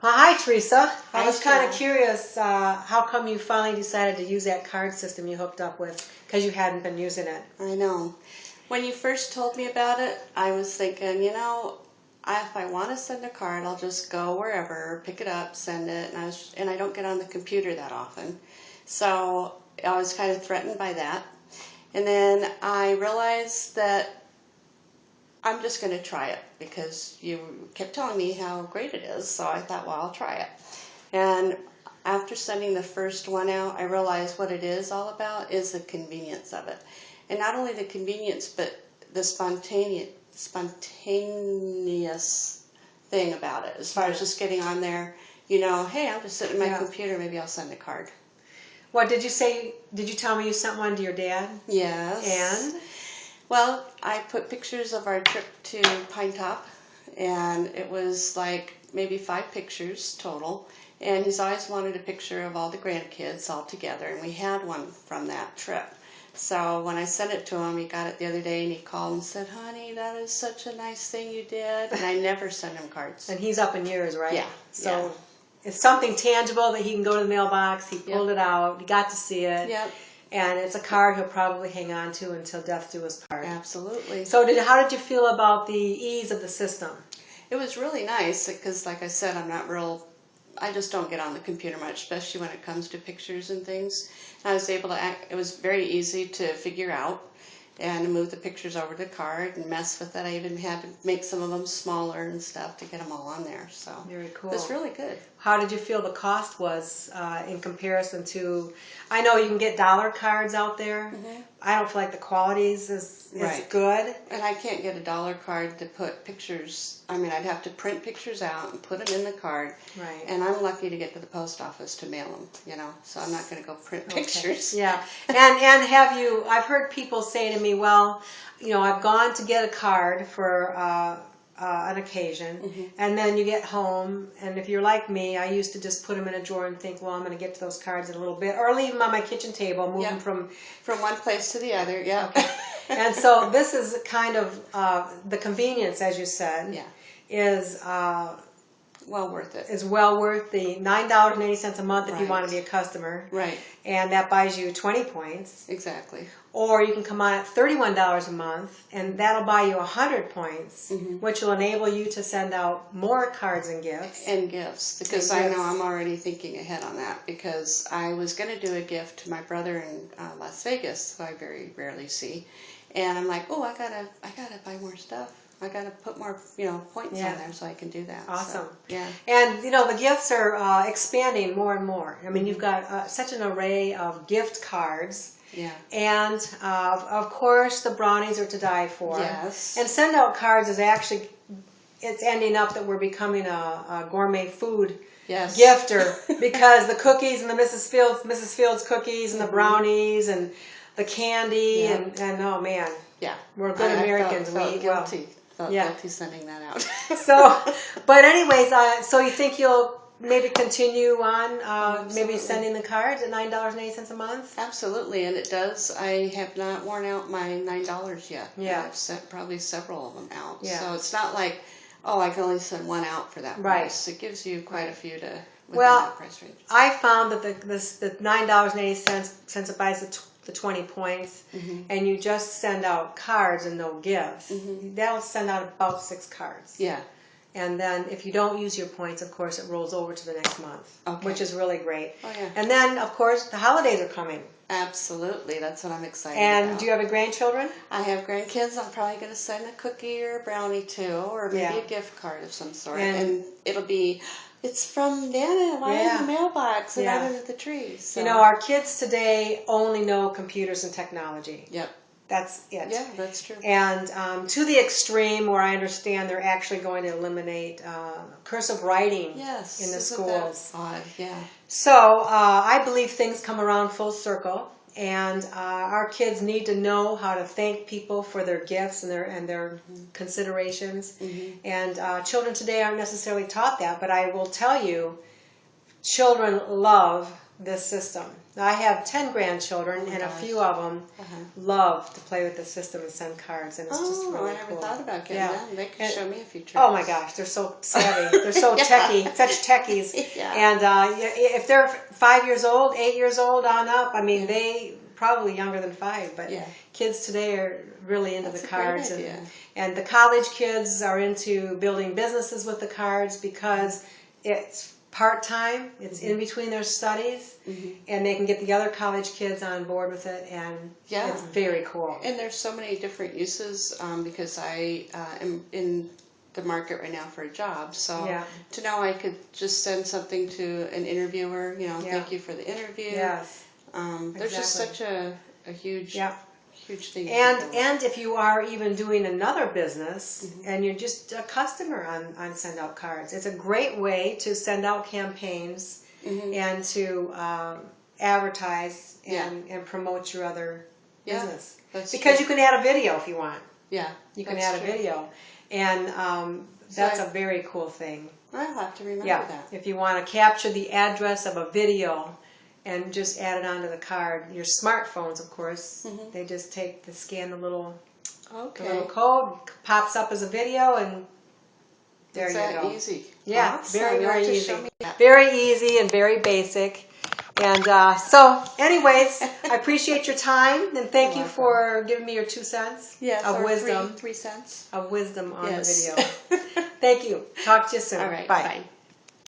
Well, hi, Teresa. I Hi, was kind of Sheila. curious, how come you finally decided to use that card system you hooked up with? Because you hadn't been using it. I know. When you first told me about it, I was thinking, if I want to send a card, I'll just go wherever, pick it up, send it, and I don't get on the computer that often. So I was kind of threatened by that. And then I realized that I'm just going to try it because you kept telling me how great it is. So I thought, well, I'll try it. And after sending the first one out, I realized what it is all about is the convenience of it. And not only the convenience, but the spontaneous thing about it. As far as just getting on there, hey, I'm just sitting at my computer, maybe I'll send a card. What did you say? Did you tell me you sent one to your dad? Yes. And? Well, I put pictures of our trip to Pine Top, and it was like maybe 5 pictures total. And he's always wanted a picture of all the grandkids all together, and we had one from that trip. So when I sent it to him, he got it the other day, and he called and said, "Honey, that is such a nice thing you did." And I never send him cards. And he's up in years, right? Yeah. So it's something tangible that he can go to the mailbox. He pulled it out. He got to see it. Yep. And it's a card he'll probably hang on to until death do us part. Absolutely. So how did you feel about the ease of the system? It was really nice because, like I said, I just don't get on the computer much, especially when it comes to pictures and things. And I was able to it was very easy to figure out and move the pictures over to the card and mess with it. I even had to make some of them smaller and stuff to get them all on there. So very cool. It's really good. How did you feel the cost was in comparison to? I know you can get dollar cards out there. Mm-hmm. I don't feel like the quality is Right. good. And I can't get a dollar card to put pictures. I mean, I'd have to print pictures out and put them in the card. Right. And I'm lucky to get to the post office to mail them, so I'm not going to go print pictures. Yeah. And have you, I've heard people say to me, well, I've gone to get a card for an occasion, and then you get home, and if you're like me, I used to just put them in a drawer and think, well, I'm going to get to those cards in a little bit, or leave them on my kitchen table, move them from one place to the other. Yeah. Okay. And so this is kind of the convenience, as you said, is well worth it. Is well worth the $9.80 a month if you Right. want to be a customer. Right. And that buys you 20 points. Exactly. Or you can come on at $31 a month, and that'll buy you 100 points, which will enable you to send out more cards and gifts. Because I know I'm already thinking ahead on that, because I was going to do a gift to my brother in Las Vegas, who I very rarely see, and I'm like, oh, I gotta buy more stuff. I gotta put more, points on there so I can do that. Awesome. So, yeah. And the gifts are expanding more and more. I mean, you've got such an array of gift cards. Yeah. And of course, the brownies are to die for. Yes. And send out cards is actually, it's ending up that we're becoming a gourmet food gifter, because the cookies and the Mrs. Fields cookies and the brownies and the candy and oh man, we're good Americans. I felt guilty. Felt guilty sending that out. So, but anyways, so you think you'll maybe continue on maybe sending the cards at $9.80 a month? Absolutely, and it does. I have not worn out my $9 yet. Yeah. I've sent probably several of them out. Yeah. So it's not like, oh, I can only send one out for that price. It gives you quite a few within that price range. I found that the $9.80 buys the 20 points, and you just send out cards and no gifts. That'll send out about 6 cards. Yeah. And then if you don't use your points, of course, it rolls over to the next month, which is really great. Oh, yeah. And then, of course, the holidays are coming. Absolutely. That's what I'm excited about. And do you have any grandchildren? I have grandkids. I'm probably going to send a cookie or a brownie to, or maybe a gift card of some sort. And it'll be, it's from Nana, in the mailbox and under the tree. So. Our kids today only know computers and technology. Yep. That's it. Yeah, that's true. And to the extreme where I understand they're actually going to eliminate cursive writing in the schools. Odd, yeah. So I believe things come around full circle, and our kids need to know how to thank people for their gifts and their considerations. And children today aren't necessarily taught that, but I will tell you, children love this system. Now, I have 10 grandchildren, and a few of them love to play with the system and send cards, and it's just really I never cool. thought about getting them. They could show me a few tricks. Oh my gosh, they're so savvy. They're so techie, such techies. And if they're 5 years old, 8 years old on up, I mean, they probably younger than 5, but kids today are really into the cards. And the college kids are into building businesses with the cards because it's part-time, it's in between their studies, and they can get the other college kids on board with it, and it's very cool. And there's so many different uses because I am in the market right now for a job, so to know I could just send something to an interviewer, thank you for the interview. Yes. There's just such a huge huge thing. And if you are even doing another business and you're just a customer on send out cards, it's a great way to send out campaigns and to advertise and promote your other business. Because you can add a video if you want. Yeah, you can add a video, and that's a very cool thing. I'll have to remember that. If you want to capture the address of a video and just add it onto the card. Your smartphones, of course, they just scan the little code, pops up as a video, and there you go. Easy. Yeah, awesome. very easy. Very easy and very basic. And so, anyways, I appreciate your time, and thank you for giving me your 2 cents of wisdom. 3 cents of wisdom on the video. Thank you. Talk to you soon. All right. Bye. Bye.